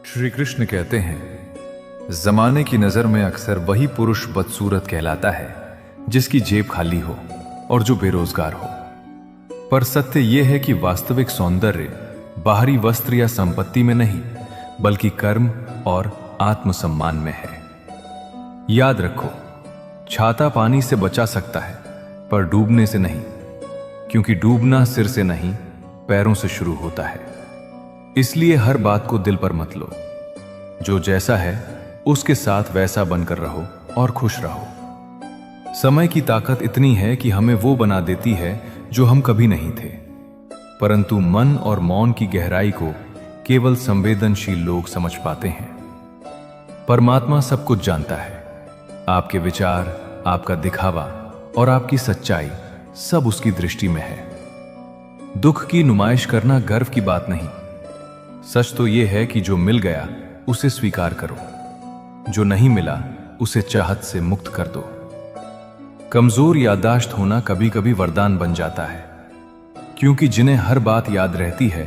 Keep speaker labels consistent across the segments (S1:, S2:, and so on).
S1: श्री कृष्ण कहते हैं, जमाने की नजर में अक्सर वही पुरुष बदसूरत कहलाता है जिसकी जेब खाली हो और जो बेरोजगार हो। पर सत्य यह है कि वास्तविक सौंदर्य बाहरी वस्त्र या संपत्ति में नहीं, बल्कि कर्म और आत्मसम्मान में है। याद रखो, छाता पानी से बचा सकता है पर डूबने से नहीं, क्योंकि डूबना सिर से नहीं पैरों से शुरू होता है। इसलिए हर बात को दिल पर मत लो। जो जैसा है उसके साथ वैसा बनकर रहो और खुश रहो। समय की ताकत इतनी है कि हमें वो बना देती है जो हम कभी नहीं थे, परंतु मन और मौन की गहराई को केवल संवेदनशील लोग समझ पाते हैं। परमात्मा सब कुछ जानता है। आपके विचार, आपका दिखावा और आपकी सच्चाई सब उसकी दृष्टि में है। दुख की नुमाइश करना गर्व की बात नहीं। सच तो यह है कि जो मिल गया उसे स्वीकार करो, जो नहीं मिला उसे चाहत से मुक्त कर दो। कमजोर याददाश्त होना कभी कभी वरदान बन जाता है, क्योंकि जिन्हें हर बात याद रहती है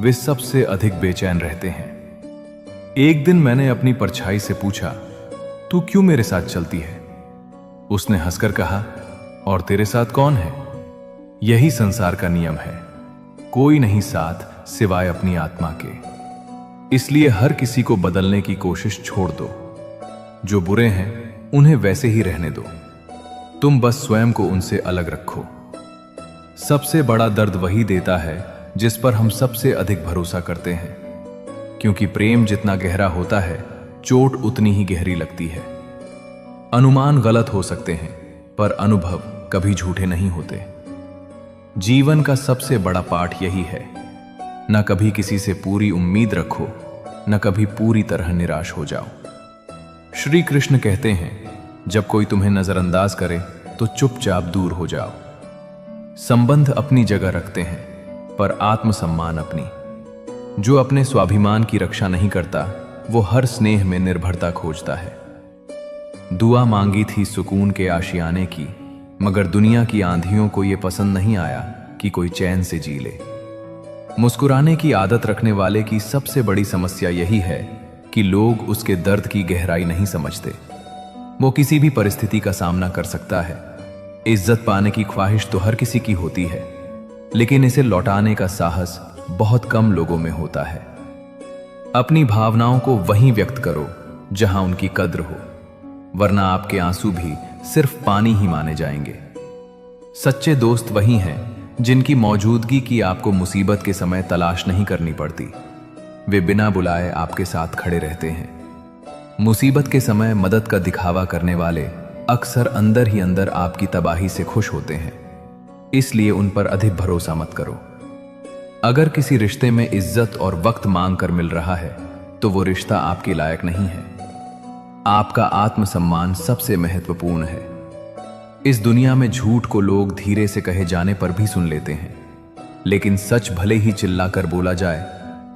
S1: वे सबसे अधिक बेचैन रहते हैं। एक दिन मैंने अपनी परछाई से पूछा, तू क्यों मेरे साथ चलती है? उसने हंसकर कहा, और तेरे साथ कौन है? यही संसार का नियम है, कोई नहीं साथ सिवाय अपनी आत्मा के। इसलिए हर किसी को बदलने की कोशिश छोड़ दो। जो बुरे हैं उन्हें वैसे ही रहने दो। तुम बस स्वयं को उनसे अलग रखो। सबसे बड़ा दर्द वही देता है जिस पर हम सबसे अधिक भरोसा करते हैं, क्योंकि प्रेम जितना गहरा होता है, चोट उतनी ही गहरी लगती है। अनुमान गलत हो सकते हैं, पर अनुभव कभी झूठे नहीं होते। जीवन का सबसे बड़ा पाठ यही है, न कभी किसी से पूरी उम्मीद रखो, न कभी पूरी तरह निराश हो जाओ। श्री कृष्ण कहते हैं, जब कोई तुम्हें नजरअंदाज करे तो चुपचाप दूर हो जाओ। संबंध अपनी जगह रखते हैं, पर आत्मसम्मान अपनी। जो अपने स्वाभिमान की रक्षा नहीं करता वो हर स्नेह में निर्भरता खोजता है। दुआ मांगी थी सुकून के आशियाने की, मगर दुनिया की आंधियों को यह पसंद नहीं आया कि कोई चैन से जी ले। मुस्कुराने की आदत रखने वाले की सबसे बड़ी समस्या यही है कि लोग उसके दर्द की गहराई नहीं समझते। वो किसी भी परिस्थिति का सामना कर सकता है। इज्जत पाने की ख्वाहिश तो हर किसी की होती है, लेकिन इसे लौटाने का साहस बहुत कम लोगों में होता है। अपनी भावनाओं को वहीं व्यक्त करो जहां उनकी कद्र हो, वरना आपके आंसू भी सिर्फ पानी ही माने जाएंगे। सच्चे दोस्त वही हैं जिनकी मौजूदगी की आपको मुसीबत के समय तलाश नहीं करनी पड़ती। वे बिना बुलाए आपके साथ खड़े रहते हैं। मुसीबत के समय मदद का दिखावा करने वाले अक्सर अंदर ही अंदर आपकी तबाही से खुश होते हैं। इसलिए उन पर अधिक भरोसा मत करो। अगर किसी रिश्ते में इज्जत और वक्त मांग कर मिल रहा है तो वो रिश्ता आपके लायक नहीं है। आपका आत्मसम्मान सबसे महत्वपूर्ण है। इस दुनिया में झूठ को लोग धीरे से कहे जाने पर भी सुन लेते हैं, लेकिन सच भले ही चिल्लाकर बोला जाए,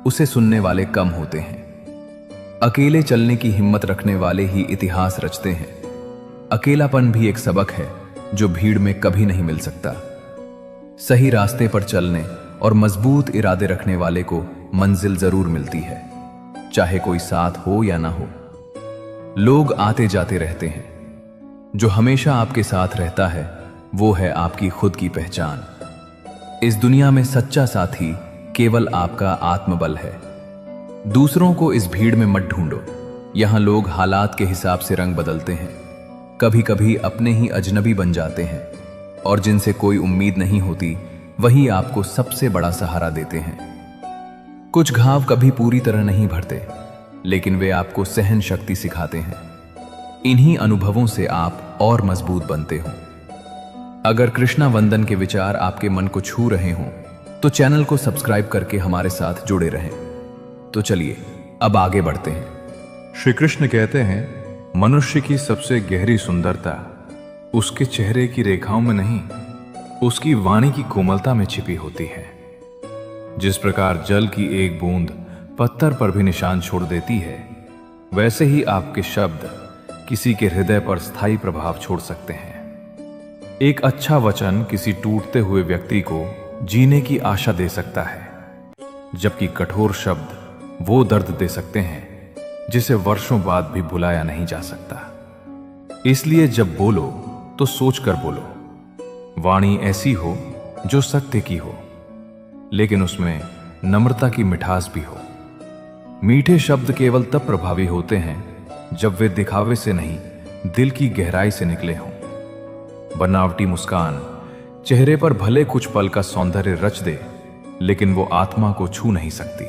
S1: उसे सुनने वाले कम होते हैं। अकेले चलने की हिम्मत रखने वाले ही इतिहास रचते हैं। अकेलापन भी एक सबक है जो भीड़ में कभी नहीं मिल सकता। सही रास्ते पर चलने और मजबूत इरादे रखने वाले को मंजिल जरूर मिलती है, चाहे कोई साथ हो या ना हो। लोग आते जाते रहते हैं, जो हमेशा आपके साथ रहता है वो है आपकी खुद की पहचान। इस दुनिया में सच्चा साथी केवल आपका आत्मबल है। दूसरों को इस भीड़ में मत ढूंढो। यहां लोग हालात के हिसाब से रंग बदलते हैं, कभी कभी अपने ही अजनबी बन जाते हैं, और जिनसे कोई उम्मीद नहीं होती वही आपको सबसे बड़ा सहारा देते हैं। कुछ घाव कभी पूरी तरह नहीं भरते, लेकिन वे आपको सहन शक्ति सिखाते हैं। इन्हीं अनुभवों से आप और मजबूत बनते हो। अगर कृष्णा वंदन के विचार आपके मन को छू रहे हों तो चैनल को सब्सक्राइब करके हमारे साथ जुड़े रहें। तो चलिए अब आगे बढ़ते हैं।
S2: श्री कृष्ण कहते हैं, मनुष्य की सबसे गहरी सुंदरता उसके चेहरे की रेखाओं में नहीं, उसकी वाणी की कोमलता में छिपी होती है। जिस प्रकार जल की एक बूंद पत्थर पर भी निशान छोड़ देती है, वैसे ही आपके शब्द किसी के हृदय पर स्थायी प्रभाव छोड़ सकते हैं। एक अच्छा वचन किसी टूटते हुए व्यक्ति को जीने की आशा दे सकता है, जबकि कठोर शब्द वो दर्द दे सकते हैं जिसे वर्षों बाद भी भुलाया नहीं जा सकता। इसलिए जब बोलो तो सोच कर बोलो। वाणी ऐसी हो जो सत्य की हो, लेकिन उसमें नम्रता की मिठास भी हो। मीठे शब्द केवल तब प्रभावी होते हैं जब वे दिखावे से नहीं, दिल की गहराई से निकले हों। बनावटी मुस्कान चेहरे पर भले कुछ पल का सौंदर्य रच दे, लेकिन वो आत्मा को छू नहीं सकती।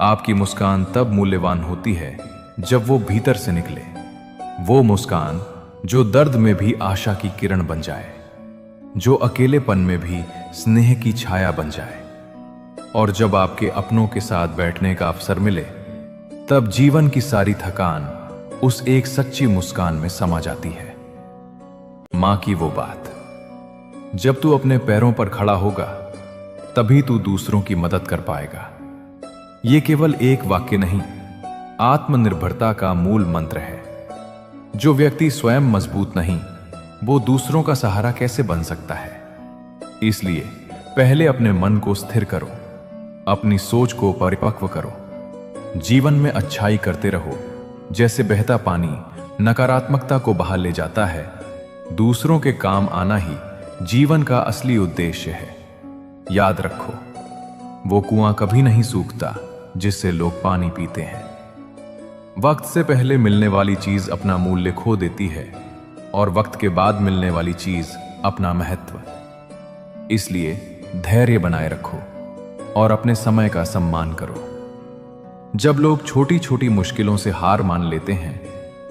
S2: आपकी मुस्कान तब मूल्यवान होती है जब वो भीतर से निकले। वो मुस्कान जो दर्द में भी आशा की किरण बन जाए, जो अकेलेपन में भी स्नेह की छाया बन जाए। और जब आपके अपनों के साथ बैठने का अवसर मिले, तब जीवन की सारी थकान उस एक सच्ची मुस्कान में समा जाती है। मां की वो बात, जब तू अपने पैरों पर खड़ा होगा तभी तू दूसरों की मदद कर पाएगा। ये केवल एक वाक्य नहीं, आत्मनिर्भरता का मूल मंत्र है। जो व्यक्ति स्वयं मजबूत नहीं, वो दूसरों का सहारा कैसे बन सकता है? इसलिए पहले अपने मन को स्थिर करो, अपनी सोच को परिपक्व करो। जीवन में अच्छाई करते रहो। जैसे बहता पानी नकारात्मकता को बहा ले जाता है, दूसरों के काम आना ही जीवन का असली उद्देश्य है। याद रखो, वो कुआं कभी नहीं सूखता जिससे लोग पानी पीते हैं। वक्त से पहले मिलने वाली चीज अपना मूल्य खो देती है, और वक्त के बाद मिलने वाली चीज अपना महत्व। इसलिए धैर्य बनाए रखो और अपने समय का सम्मान करो। जब लोग छोटी छोटी मुश्किलों से हार मान लेते हैं,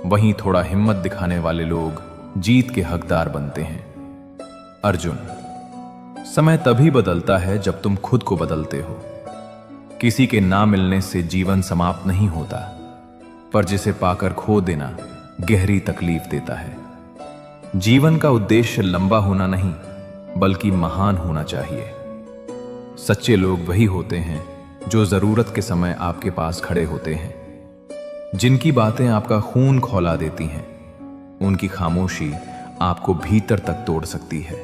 S2: वहीं थोड़ा हिम्मत दिखाने वाले लोग जीत के हकदार बनते हैं। अर्जुन, समय तभी बदलता है जब तुम खुद को बदलते हो। किसी के ना मिलने से जीवन समाप्त नहीं होता, पर जिसे पाकर खो देना गहरी तकलीफ देता है। जीवन का उद्देश्य लंबा होना नहीं, बल्कि महान होना चाहिए। सच्चे लोग वही होते हैं जो जरूरत के समय आपके पास खड़े होते हैं, जिनकी बातें आपका खून खौला देती हैं। उनकी खामोशी आपको भीतर तक तोड़ सकती है।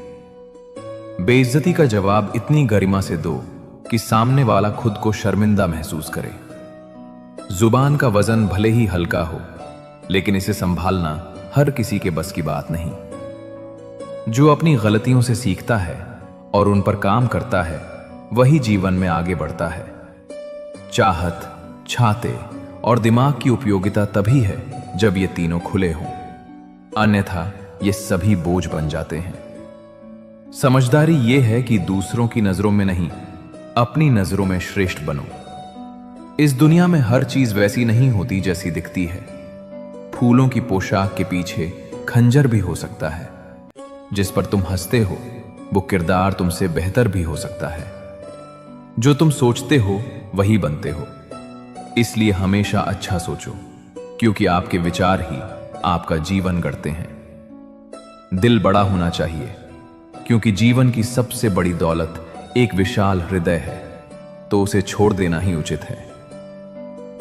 S2: बेइज्जती का जवाब इतनी गरिमा से दो कि सामने वाला खुद को शर्मिंदा महसूस करे। जुबान का वजन भले ही हल्का हो, लेकिन इसे संभालना हर किसी के बस की बात नहीं। जो अपनी गलतियों से सीखता है और उन पर काम करता है, वही जीवन में आगे बढ़ता है। चाहत, छाते और दिमाग की उपयोगिता तभी है जब ये तीनों खुले हों, अन्यथा ये सभी बोझ बन जाते हैं। समझदारी ये है कि दूसरों की नजरों में नहीं, अपनी नजरों में श्रेष्ठ बनो। इस दुनिया में हर चीज वैसी नहीं होती जैसी दिखती है। फूलों की पोशाक के पीछे खंजर भी हो सकता है। जिस पर तुम हंसते हो, वो किरदार तुमसे बेहतर भी हो सकता है। जो तुम सोचते हो वही बनते हो। इसलिए हमेशा अच्छा सोचो, क्योंकि आपके विचार ही आपका जीवन गढ़ते हैं। दिल बड़ा होना चाहिए, क्योंकि जीवन की सबसे बड़ी दौलत एक विशाल हृदय है, तो उसे छोड़ देना ही उचित है।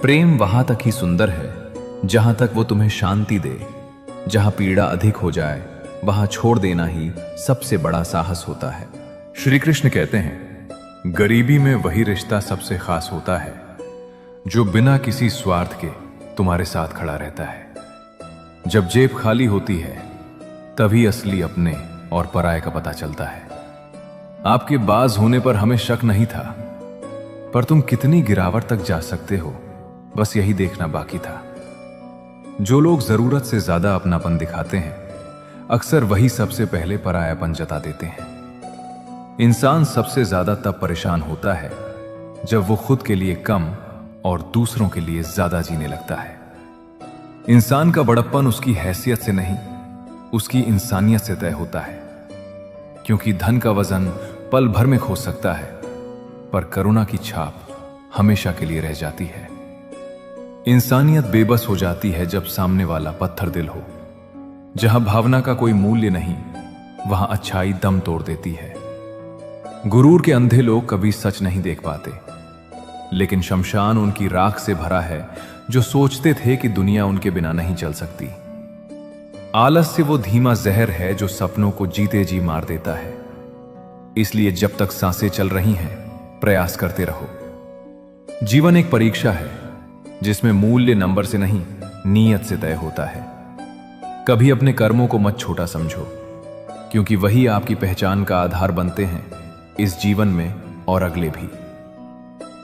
S2: प्रेम वहां तक ही सुंदर है जहां तक वो तुम्हें शांति दे। जहां पीड़ा अधिक हो जाए, वहां छोड़ देना ही सबसे बड़ा साहस होता है। श्री कृष्ण कहते हैं, गरीबी में वही रिश्ता सबसे खास होता है जो बिना किसी स्वार्थ के तुम्हारे साथ खड़ा रहता है। जब जेब खाली होती है, तभी असली अपने और पराये का पता चलता है। आपके बाज होने पर हमें शक नहीं था, पर तुम कितनी गिरावट तक जा सकते हो, बस यही देखना बाकी था। जो लोग जरूरत से ज्यादा अपनापन दिखाते हैं, अक्सर वही सबसे पहले परायापन जता देते हैं। इंसान सबसे ज्यादा तब परेशान होता है जब वो खुद के लिए कम और दूसरों के लिए ज्यादा जीने लगता है। इंसान का बड़प्पन उसकी हैसियत से नहीं, उसकी इंसानियत से तय होता है। क्योंकि धन का वजन पल भर में खो सकता है, पर करुणा की छाप हमेशा के लिए रह जाती है। इंसानियत बेबस हो जाती है जब सामने वाला पत्थर दिल हो। जहां भावना का कोई मूल्य नहीं, वहां अच्छाई दम तोड़ देती है। गुरूर के अंधे लोग कभी सच नहीं देख पाते, लेकिन शमशान उनकी राख से भरा है जो सोचते थे कि दुनिया उनके बिना नहीं चल सकती। आलस्य वो धीमा जहर है जो सपनों को जीते जी मार देता है। इसलिए जब तक सांसें चल रही हैं, प्रयास करते रहो।
S1: जीवन एक परीक्षा है जिसमें मूल्य नंबर से नहीं, नीयत से तय होता है। कभी अपने कर्मों को मत छोटा समझो, क्योंकि वही आपकी पहचान का आधार बनते हैं, इस जीवन में और अगले भी।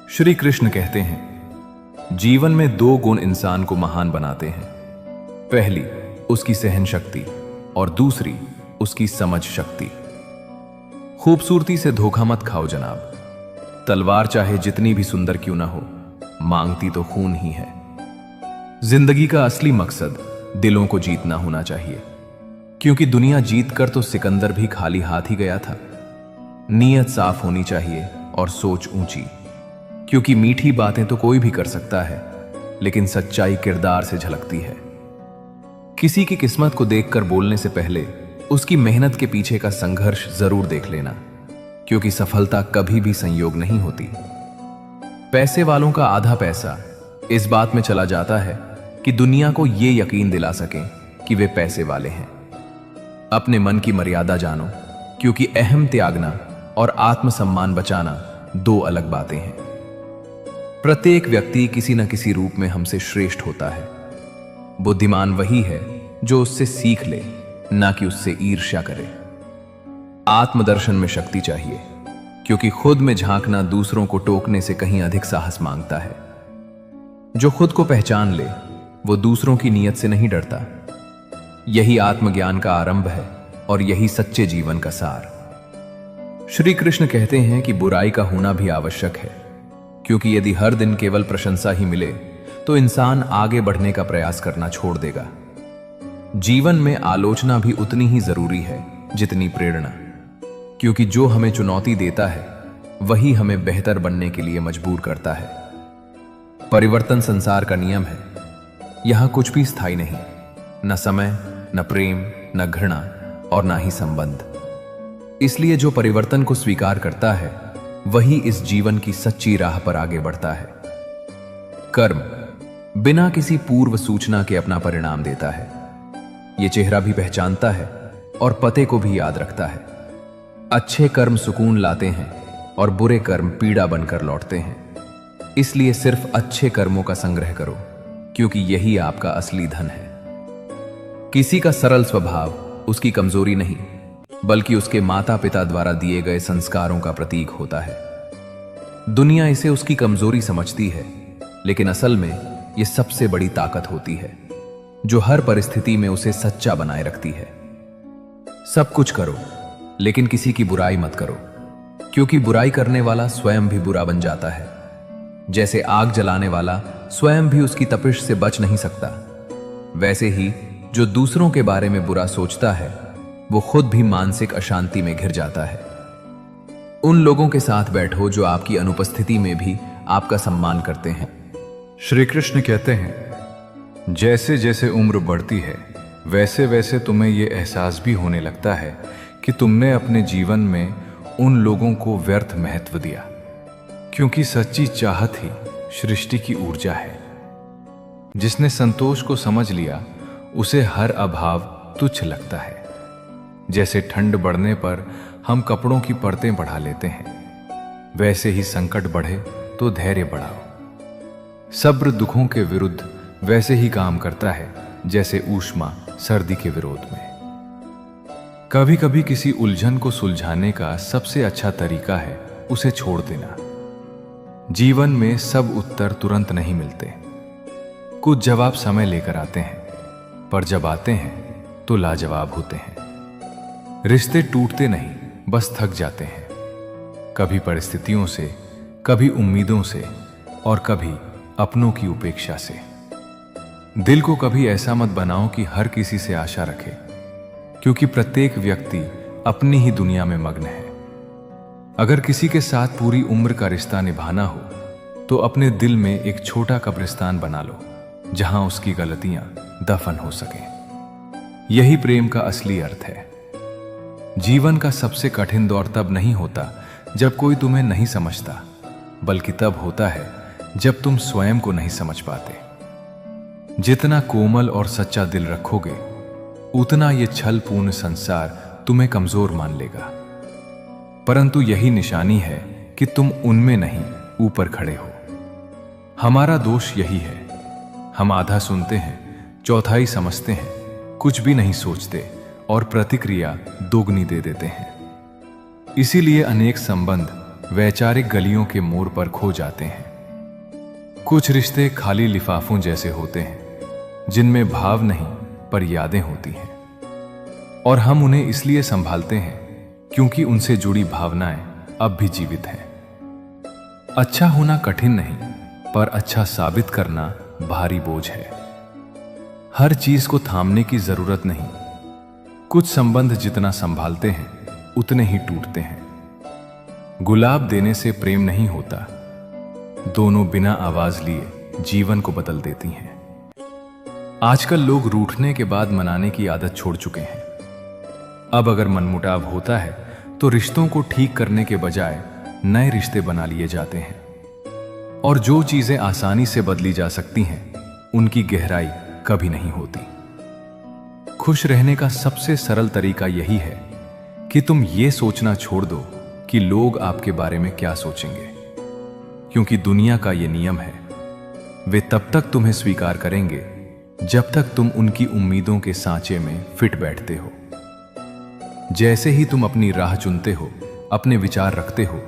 S1: श्री कृष्ण कहते हैं, जीवन में 2 गुण इंसान को महान बनाते हैं। पहली उसकी सहन शक्ति और दूसरी उसकी समझ शक्ति। खूबसूरती से धोखा मत खाओ जनाब। तलवार चाहे जितनी भी सुंदर क्यों ना हो, मांगती तो खून ही है। जिंदगी का असली मकसद दिलों को जीतना होना चाहिए, क्योंकि दुनिया जीत कर तो सिकंदर भी खाली हाथ ही गया था। नीयत साफ होनी चाहिए और सोच ऊंची, क्योंकि मीठी बातें तो कोई भी कर सकता है, लेकिन सच्चाई किरदार से झलकती है। किसी की किस्मत को देखकर बोलने से पहले उसकी मेहनत के पीछे का संघर्ष जरूर देख लेना, क्योंकि सफलता कभी भी संयोग नहीं होती। पैसे वालों का आधा पैसा इस बात में चला जाता है कि दुनिया को यह यकीन दिला सकें कि वे पैसे वाले हैं। अपने मन की मर्यादा जानो, क्योंकि अहम त्यागना और आत्मसम्मान बचाना 2 अलग बातें हैं। प्रत्येक व्यक्ति किसी न किसी रूप में हमसे श्रेष्ठ होता है। बुद्धिमान वही है जो उससे सीख ले, ना कि उससे ईर्ष्या करे। आत्मदर्शन में शक्ति चाहिए, क्योंकि खुद में झांकना दूसरों को टोकने से कहीं अधिक साहस मांगता है। जो खुद को पहचान ले वो दूसरों की नीयत से नहीं डरता। यही आत्मज्ञान का आरंभ है और यही सच्चे जीवन का सार। श्री कृष्ण कहते हैं कि बुराई का होना भी आवश्यक है, क्योंकि यदि हर दिन केवल प्रशंसा ही मिले तो इंसान आगे बढ़ने का प्रयास करना छोड़ देगा। जीवन में आलोचना भी उतनी ही जरूरी है जितनी प्रेरणा, क्योंकि जो हमें चुनौती देता है वही हमें बेहतर बनने के लिए मजबूर करता है। परिवर्तन संसार का नियम है। यहां कुछ भी स्थायी नहीं, न समय, न प्रेम, न घृणा और न ही संबंध। इसलिए जो परिवर्तन को स्वीकार करता है वही इस जीवन की सच्ची राह पर आगे बढ़ता है। कर्म बिना किसी पूर्व सूचना के अपना परिणाम देता है। यह चेहरा भी पहचानता है और पते को भी याद रखता है। अच्छे कर्म सुकून लाते हैं और बुरे कर्म पीड़ा बनकर लौटते हैं। इसलिए सिर्फ अच्छे कर्मों का संग्रह करो, क्योंकि यही आपका असली धन है। किसी का सरल स्वभाव उसकी कमजोरी नहीं, बल्कि उसके माता पिता द्वारा दिए गए संस्कारों का प्रतीक होता है। दुनिया इसे उसकी कमजोरी समझती है, लेकिन असल में यह सबसे बड़ी ताकत होती है, जो हर परिस्थिति में उसे सच्चा बनाए रखती है। सब कुछ करो, लेकिन किसी की बुराई मत करो, क्योंकि बुराई करने वाला स्वयं भी बुरा बन जाता है। जैसे आग जलाने वाला स्वयं भी उसकी तपिश से बच नहीं सकता, वैसे ही जो दूसरों के बारे में बुरा सोचता है वो खुद भी मानसिक अशांति में घिर जाता है। उन लोगों के साथ बैठो जो आपकी अनुपस्थिति में भी आपका सम्मान करते हैं।
S2: श्री कृष्ण कहते हैं, जैसे जैसे उम्र बढ़ती है वैसे वैसे तुम्हें यह एहसास भी होने लगता है कि तुमने अपने जीवन में उन लोगों को व्यर्थ महत्व दिया, क्योंकि सच्ची चाहत ही सृष्टि की ऊर्जा है। जिसने संतोष को समझ लिया उसे हर अभाव तुच्छ लगता है। जैसे ठंड बढ़ने पर हम कपड़ों की परतें बढ़ा लेते हैं, वैसे ही संकट बढ़े तो धैर्य बढ़ाओ। सब्र दुखों के विरुद्ध वैसे ही काम करता है जैसे ऊष्मा सर्दी के विरोध में। कभी कभी किसी उलझन को सुलझाने का सबसे अच्छा तरीका है उसे छोड़ देना। जीवन में सब उत्तर तुरंत नहीं मिलते। कुछ जवाब समय लेकर आते हैं, पर जब आते हैं तो लाजवाब होते हैं। रिश्ते टूटते नहीं, बस थक जाते हैं, कभी परिस्थितियों से, कभी उम्मीदों से और कभी अपनों की उपेक्षा से। दिल को कभी ऐसा मत बनाओ कि हर किसी से आशा रखे, क्योंकि प्रत्येक व्यक्ति अपनी ही दुनिया में मग्न है। अगर किसी के साथ पूरी उम्र का रिश्ता निभाना हो तो अपने दिल में एक छोटा कब्रिस्तान बना लो, जहां उसकी गलतियां दफन हो सकें। यही प्रेम का असली अर्थ है। जीवन का सबसे कठिन दौर तब नहीं होता जब कोई तुम्हें नहीं समझता, बल्कि तब होता है जब तुम स्वयं को नहीं समझ पाते। जितना कोमल और सच्चा दिल रखोगे, उतना यह छलपूर्ण संसार तुम्हें कमजोर मान लेगा। परंतु यही निशानी है कि तुम उनमें नहीं, ऊपर खड़े हो।
S1: हमारा दोष यही है, हम आधा सुनते हैं, चौथाई समझते हैं, कुछ भी नहीं सोचते और प्रतिक्रिया दोगुनी दे देते हैं। इसीलिए अनेक संबंध वैचारिक गलियों के मोड़ पर खो जाते हैं। कुछ रिश्ते खाली लिफाफों जैसे होते हैं जिनमें भाव नहीं पर यादें होती हैं, और हम उन्हें इसलिए संभालते हैं क्योंकि उनसे जुड़ी भावनाएं अब भी जीवित हैं। अच्छा होना कठिन नहीं, पर अच्छा साबित करना भारी बोझ है। हर चीज को थामने की जरूरत नहीं। कुछ संबंध जितना संभालते हैं उतने ही टूटते हैं। गुलाब देने से प्रेम नहीं होता, दोनों बिना आवाज लिए जीवन को बदल देती हैं। आजकल लोग रूठने के बाद मनाने की आदत छोड़ चुके हैं। अब अगर मनमुटाव होता है तो रिश्तों को ठीक करने के बजाय नए रिश्ते बना लिए जाते हैं, और जो चीजें आसानी से बदली जा सकती हैं उनकी गहराई कभी नहीं होती। खुश रहने का सबसे सरल तरीका यही है कि तुम ये सोचना छोड़ दो कि लोग आपके बारे में क्या सोचेंगे, क्योंकि दुनिया का ये नियम है, वे तब तक तुम्हें स्वीकार करेंगे जब तक तुम उनकी उम्मीदों के सांचे में फिट बैठते हो। जैसे ही तुम अपनी राह चुनते हो, अपने विचार रखते हो,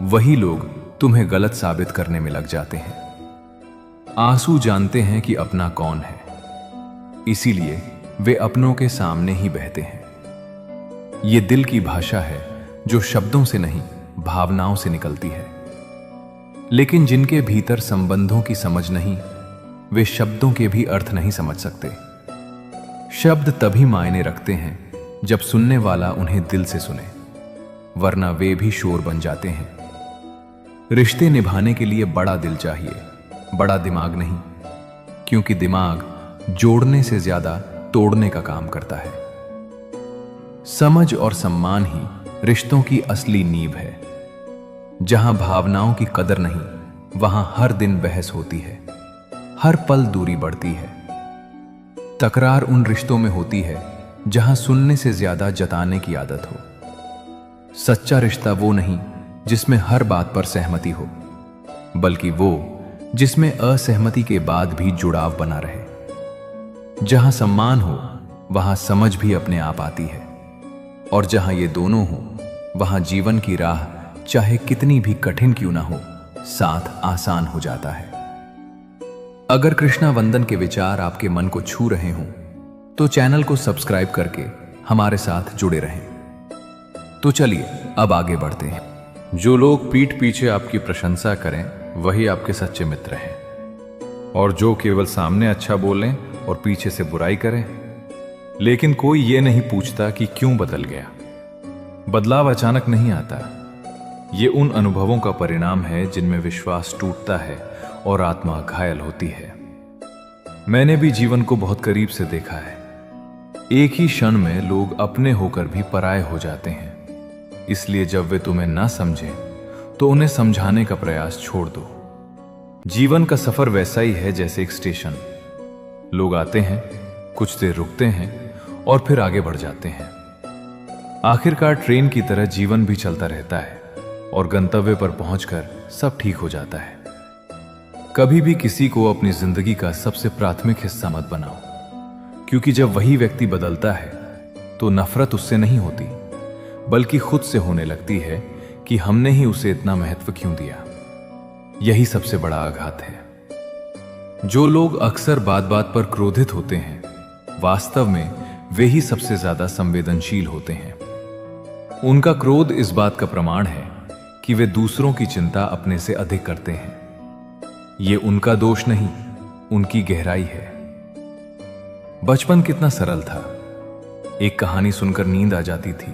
S1: वही लोग तुम्हें गलत साबित करने में लग जाते हैं। आंसू जानते हैं कि अपना कौन है, इसीलिए वे अपनों के सामने ही बहते हैं। ये दिल की भाषा है जो शब्दों से नहीं, भावनाओं से निकलती है। लेकिन जिनके भीतर संबंधों की समझ नहीं, वे शब्दों के भी अर्थ नहीं समझ सकते। शब्द तभी मायने रखते हैं जब सुनने वाला उन्हें दिल से सुने, वरना वे भी शोर बन जाते हैं। रिश्ते निभाने के लिए बड़ा दिल चाहिए, बड़ा दिमाग नहीं, क्योंकि दिमाग जोड़ने से ज्यादा तोड़ने का काम करता है। समझ और सम्मान ही रिश्तों की असली नींव है। जहां भावनाओं की कदर नहीं, वहां हर दिन बहस होती है, हर पल दूरी बढ़ती है। तकरार उन रिश्तों में होती है जहां सुनने से ज्यादा जताने की आदत हो। सच्चा रिश्ता वो नहीं जिसमें हर बात पर सहमति हो, बल्कि वो जिसमें असहमति के बाद भी जुड़ाव बना रहे। जहां सम्मान हो वहां समझ भी अपने आप आती है, और जहां ये दोनों हो वहां जीवन की राह चाहे कितनी भी कठिन क्यों ना हो, साथ आसान हो जाता है। अगर कृष्णा वंदन के विचार आपके मन को छू रहे हों तो चैनल को सब्सक्राइब करके हमारे साथ जुड़े रहें। तो चलिए अब आगे बढ़ते हैं। जो लोग पीठ पीछे आपकी प्रशंसा करें वही आपके सच्चे मित्र हैं, और जो केवल सामने अच्छा बोलें और पीछे से बुराई करें। लेकिन कोई ये नहीं पूछता कि क्यों बदल गया। बदलाव अचानक नहीं आता, ये उन अनुभवों का परिणाम है जिनमें विश्वास टूटता है और आत्मा घायल होती है। मैंने भी जीवन को बहुत करीब से देखा है। एक ही क्षण में लोग अपने होकर भी पराये हो जाते हैं। इसलिए जब वे तुम्हें ना समझें तो उन्हें समझाने का प्रयास छोड़ दो। जीवन का सफर वैसा ही है जैसे एक स्टेशन। लोग आते हैं, कुछ देर रुकते हैं और फिर आगे बढ़ जाते हैं। आखिरकार ट्रेन की तरह जीवन भी चलता रहता है और गंतव्य पर पहुंचकर सब ठीक हो जाता है। कभी भी किसी को अपनी जिंदगी का सबसे प्राथमिक हिस्सा मत बनाओ, क्योंकि जब वही व्यक्ति बदलता है तो नफरत उससे नहीं होती, बल्कि खुद से होने लगती है कि हमने ही उसे इतना महत्व क्यों दिया। यही सबसे बड़ा आघात है। जो लोग अक्सर बात बात पर क्रोधित होते हैं, वास्तव में वे ही सबसे ज्यादा संवेदनशील होते हैं। उनका क्रोध इस बात का प्रमाण है कि वे दूसरों की चिंता अपने से अधिक करते हैं। ये उनका दोष नहीं, उनकी गहराई है। बचपन कितना सरल था। एक कहानी सुनकर नींद आ जाती थी।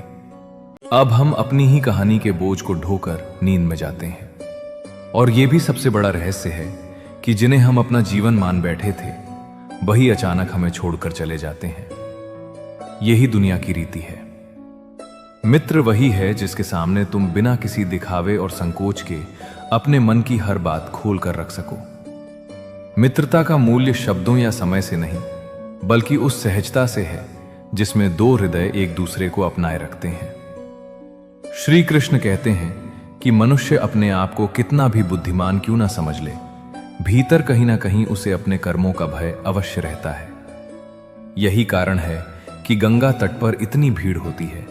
S1: अब हम अपनी ही कहानी के बोझ को ढोकर नींद में जाते हैं। और यह भी सबसे बड़ा रहस्य है कि जिन्हें हम अपना जीवन मान बैठे थे, वही अचानक हमें छोड़कर चले जाते हैं। यही दुनिया की रीति है। मित्र वही है जिसके सामने तुम बिना किसी दिखावे और संकोच के अपने मन की हर बात खोल कर रख सको। मित्रता का मूल्य शब्दों या समय से नहीं, बल्कि उस सहजता से है जिसमें दो हृदय एक दूसरे को अपनाए रखते हैं। श्री कृष्ण कहते हैं कि मनुष्य अपने आप को कितना भी बुद्धिमान क्यों ना समझ ले,
S2: भीतर कहीं ना कहीं उसे अपने कर्मों का भय अवश्य रहता है। यही कारण है कि गंगा तट पर इतनी भीड़ होती है।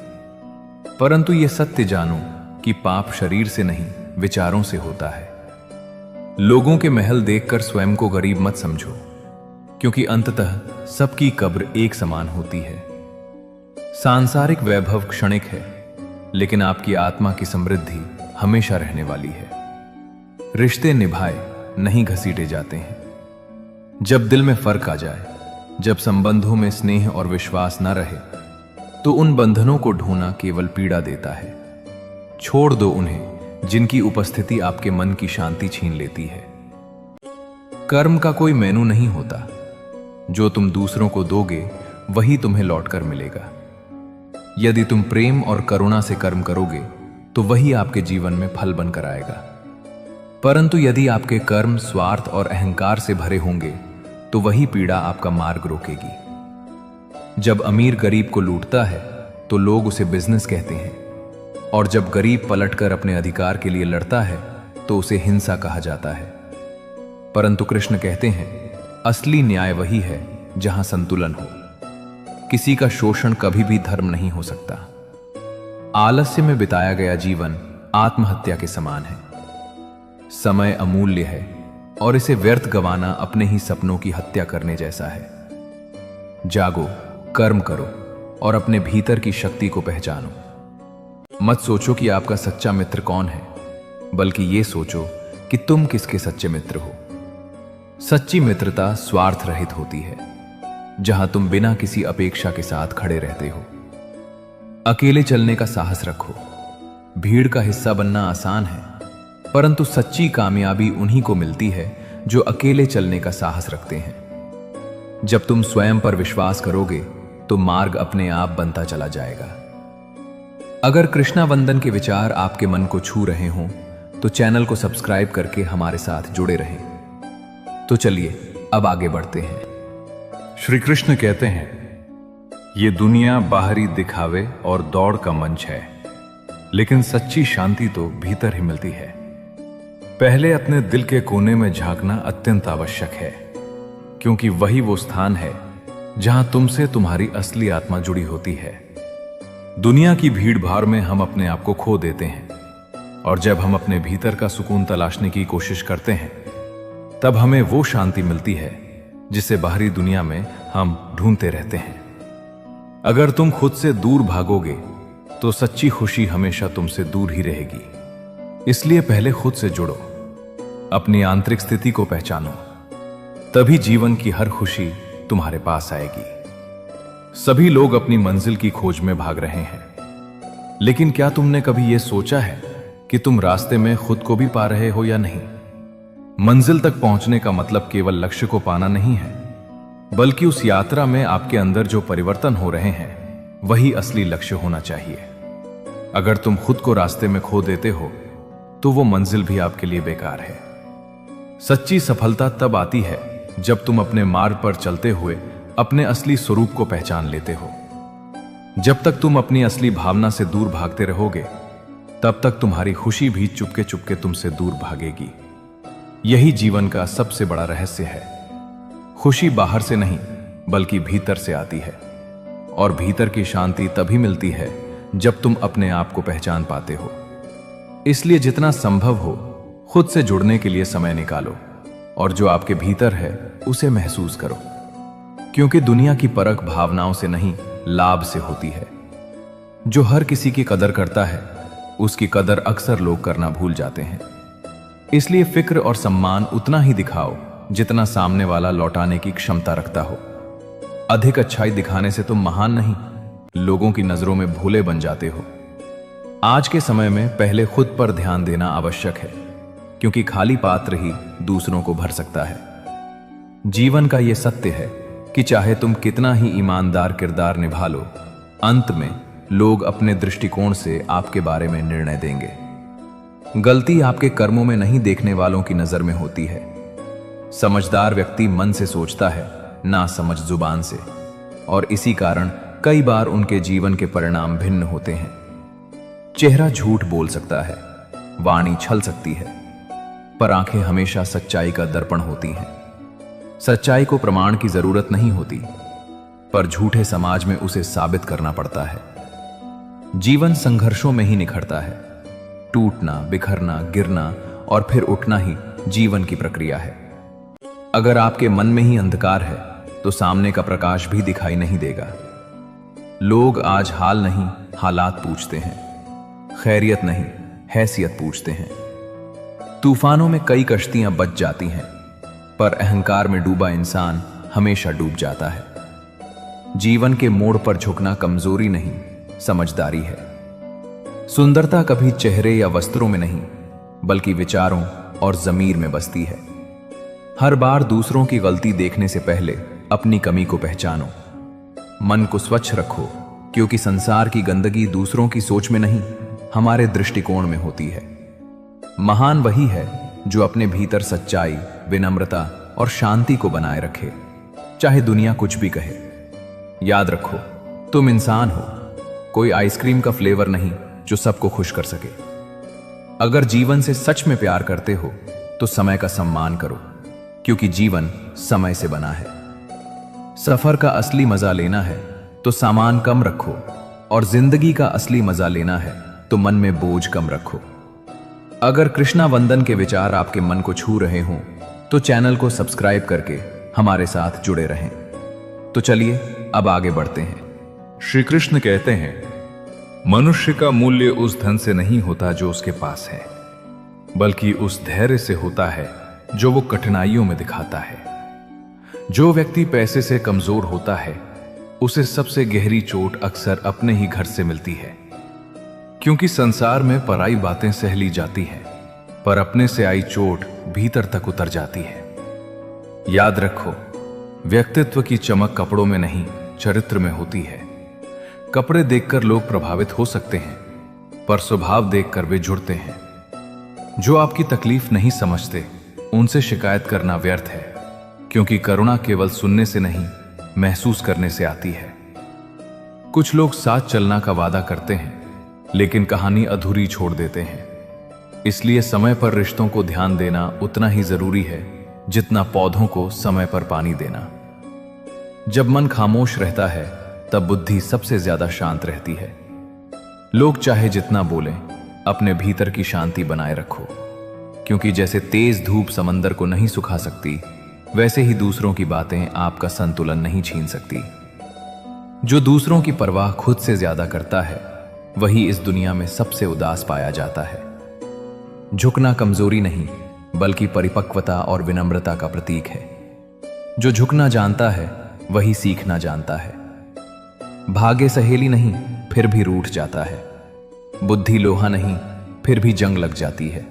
S2: परंतु यह सत्य जानो कि पाप शरीर से नहीं, विचारों से होता है। लोगों के महल देखकर स्वयं को गरीब मत समझो, क्योंकि अंततः सबकी कब्र एक समान होती है। सांसारिक वैभव क्षणिक है, लेकिन आपकी आत्मा की समृद्धि हमेशा रहने वाली है। रिश्ते निभाए नहीं घसीटे जाते हैं। जब दिल में फर्क आ जाए, जब संबंधों में स्नेह और विश्वास न रहे, तो उन बंधनों को ढोना केवल पीड़ा देता है। छोड़ दो उन्हें जिनकी उपस्थिति आपके मन की शांति छीन लेती है। कर्म का कोई मेनू नहीं होता। जो तुम दूसरों को दोगे वही तुम्हें लौटकर मिलेगा। यदि तुम प्रेम और करुणा से कर्म करोगे तो वही आपके जीवन में फल बनकर आएगा। परंतु यदि आपके कर्म स्वार्थ और अहंकार से भरे होंगे तो वही पीड़ा आपका मार्ग रोकेगी। जब अमीर गरीब को लूटता है तो लोग उसे बिजनेस कहते हैं, और जब गरीब पलटकर अपने अधिकार के लिए लड़ता है तो उसे हिंसा कहा जाता है। परंतु कृष्ण कहते हैं, असली न्याय वही है जहां संतुलन हो। किसी का शोषण कभी भी धर्म नहीं हो सकता। आलस्य में बिताया गया जीवन आत्महत्या के समान है। समय अमूल्य है और इसे व्यर्थ गंवाना अपने ही सपनों की हत्या करने जैसा है। जागो, कर्म करो और अपने भीतर की शक्ति को पहचानो। मत सोचो कि आपका सच्चा मित्र कौन है, बल्कि ये सोचो कि तुम किसके सच्चे मित्र हो। सच्ची मित्रता स्वार्थ रहित होती है, जहां तुम बिना किसी अपेक्षा के साथ खड़े रहते हो। अकेले चलने का साहस रखो। भीड़ का हिस्सा बनना आसान है, परंतु सच्ची कामयाबी उन्हीं को मिलती है जो अकेले चलने का साहस रखते हैं। जब तुम स्वयं पर विश्वास करोगे तो मार्ग अपने आप बनता चला जाएगा। अगर कृष्णा वंदन के विचार आपके मन को छू रहे हों तो चैनल को सब्सक्राइब करके हमारे साथ जुड़े रहें। तो चलिए अब आगे बढ़ते हैं।
S1: श्री कृष्ण कहते हैं, ये दुनिया बाहरी दिखावे और दौड़ का मंच है, लेकिन सच्ची शांति तो भीतर ही मिलती है। पहले अपने दिल के कोने में झांकना अत्यंत आवश्यक है, क्योंकि वही वो स्थान है जहां तुमसे तुम्हारी असली आत्मा जुड़ी होती है। दुनिया की भीड़ भाड़ में हम अपने आप को खो देते हैं, और जब हम अपने भीतर का सुकून तलाशने की कोशिश करते हैं, तब हमें वो शांति मिलती है जिसे बाहरी दुनिया में हम ढूंढते रहते हैं। अगर तुम खुद से दूर भागोगे तो सच्ची खुशी हमेशा तुमसे दूर ही रहेगी। इसलिए पहले खुद से जुड़ो, अपनी आंतरिक स्थिति को पहचानो, तभी जीवन की हर खुशी तुम्हारे पास आएगी। सभी लोग अपनी मंजिल की खोज में भाग रहे हैं, लेकिन क्या तुमने कभी यह सोचा है कि तुम रास्ते में खुद को भी पा रहे हो या नहीं? मंजिल तक पहुंचने का मतलब केवल लक्ष्य को पाना नहीं है, बल्कि उस यात्रा में आपके अंदर जो परिवर्तन हो रहे हैं वही असली लक्ष्य होना चाहिए। अगर तुम खुद को रास्ते में खो देते हो तो वो मंजिल भी आपके लिए बेकार है। सच्ची सफलता तब आती है जब तुम अपने मार्ग पर चलते हुए अपने असली स्वरूप को पहचान लेते हो। जब तक तुम अपनी असली भावना से दूर भागते रहोगे, तब तक तुम्हारी खुशी भी चुपके चुपके तुमसे दूर भागेगी। यही जीवन का सबसे बड़ा रहस्य है। खुशी बाहर से नहीं बल्कि भीतर से आती है, और भीतर की शांति तभी मिलती है जब तुम अपने आप को पहचान पाते हो। इसलिए जितना संभव हो खुद से जुड़ने के लिए समय निकालो, और जो आपके भीतर है उसे महसूस करो, क्योंकि दुनिया की परख भावनाओं से नहीं, लाभ से होती है। जो हर किसी की कदर करता है उसकी कदर अक्सर लोग करना भूल जाते हैं। इसलिए फिक्र और सम्मान उतना ही दिखाओ जितना सामने वाला लौटाने की क्षमता रखता हो। अधिक अच्छाई दिखाने से तुम महान नहीं, लोगों की नजरों में भूले बन जाते हो। आज के समय में पहले खुद पर ध्यान देना आवश्यक है, क्योंकि खाली पात्र ही दूसरों को भर सकता है। जीवन का यह सत्य है कि चाहे तुम कितना ही ईमानदार किरदार निभा लो, अंत में लोग अपने दृष्टिकोण से आपके बारे में निर्णय देंगे। गलती आपके कर्मों में नहीं, देखने वालों की नजर में होती है। समझदार व्यक्ति मन से सोचता है, ना समझ जुबान से, और इसी कारण कई बार उनके जीवन के परिणाम भिन्न होते हैं। चेहरा झूठ बोल सकता है, वाणी छल सकती है,
S2: पर आंखें हमेशा सच्चाई का दर्पण होती हैं। सच्चाई को प्रमाण की जरूरत नहीं होती, पर झूठे समाज में उसे साबित करना पड़ता है। जीवन संघर्षों में ही निखरता है। टूटना, बिखरना, गिरना और फिर उठना ही जीवन की प्रक्रिया है। अगर आपके मन में ही अंधकार है तो सामने का प्रकाश भी दिखाई नहीं देगा। लोग आज हाल नहीं हालात पूछते हैं, खैरियत नहीं हैसियत पूछते हैं। तूफानों में कई कश्तियां बच जाती हैं, पर अहंकार में डूबा इंसान हमेशा डूब जाता है। जीवन के मोड़ पर झुकना कमजोरी नहीं, समझदारी है। सुंदरता कभी चेहरे या वस्त्रों में नहीं, बल्कि विचारों और जमीर में बसती है। हर बार दूसरों की गलती देखने से पहले अपनी कमी को पहचानो। मन को स्वच्छ रखो, क्योंकि संसार की गंदगी दूसरों की सोच में नहीं, हमारे दृष्टिकोण में होती है। महान वही है जो अपने भीतर सच्चाई, विनम्रता और शांति को बनाए रखे, चाहे दुनिया कुछ भी कहे। याद रखो, तुम इंसान हो, कोई आइसक्रीम का फ्लेवर नहीं जो सबको खुश कर सके। अगर जीवन से सच में प्यार करते हो तो समय का सम्मान करो, क्योंकि जीवन समय से बना है। सफर का असली मजा लेना है तो सामान कम रखो, और जिंदगी का असली मजा लेना है तो मन में बोझ कम रखो। अगर कृष्णा वंदन के विचार आपके मन को छू रहे हों तो चैनल को सब्सक्राइब करके हमारे साथ जुड़े रहें। तो चलिए अब आगे बढ़ते हैं।
S1: श्री कृष्ण कहते हैं, मनुष्य का मूल्य उस धन से नहीं होता जो उसके पास है, बल्कि उस धैर्य से होता है जो वो कठिनाइयों में दिखाता है। जो व्यक्ति पैसे से कमजोर होता है, उसे सबसे गहरी चोट अक्सर अपने ही घर से मिलती है, क्योंकि संसार में पराई बातें सह ली जाती हैं, पर अपने से आई चोट भीतर तक उतर जाती है। याद रखो, व्यक्तित्व की चमक कपड़ों में नहीं, चरित्र में होती है। कपड़े देखकर लोग प्रभावित हो सकते हैं, पर स्वभाव देखकर वे जुड़ते हैं। जो आपकी तकलीफ नहीं समझते, उनसे शिकायत करना व्यर्थ है, क्योंकि करुणा केवल सुनने से नहीं, महसूस करने से आती है। कुछ लोग साथ चलना का वादा करते हैं, लेकिन कहानी अधूरी छोड़ देते हैं। इसलिए समय पर रिश्तों को ध्यान देना उतना ही जरूरी है जितना पौधों को समय पर पानी देना। जब मन खामोश रहता है, तब बुद्धि सबसे ज्यादा शांत रहती है। लोग चाहे जितना बोलें, अपने भीतर की शांति बनाए रखो, क्योंकि जैसे तेज धूप समंदर को नहीं सुखा सकती, वैसे ही दूसरों की बातें आपका संतुलन नहीं छीन सकती। जो दूसरों की परवाह खुद से ज्यादा करता है, वही इस दुनिया में सबसे उदास पाया जाता है। झुकना कमजोरी नहीं, बल्कि परिपक्वता और विनम्रता का प्रतीक है। जो झुकना जानता है, वही सीखना जानता है। भाग्य सहेली नहीं, फिर भी रूठ जाता है। बुद्धि लोहा नहीं, फिर भी जंग लग जाती है।